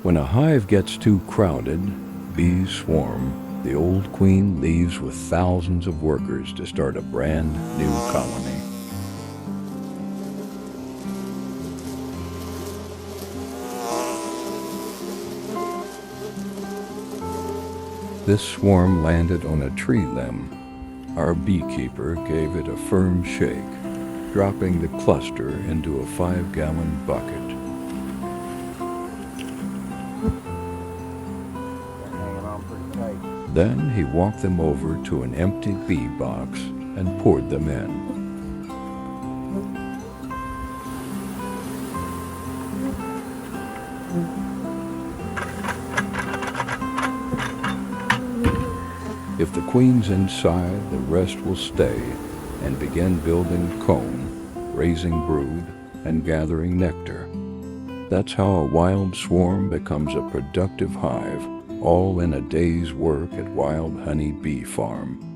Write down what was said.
When a hive gets too crowded, bees swarm. The old queen leaves with thousands of workers to start a brand new colony. This swarm landed on a tree limb. Our beekeeper gave it a firm shake, dropping the cluster into a 5-gallon bucket. Then he walked them over to an empty bee box and poured them in. If the queen's inside, the rest will stay and begin building comb, raising brood, and gathering nectar. That's how a wild swarm becomes a productive hive, all in a day's work at Wild Honey Bee Farm.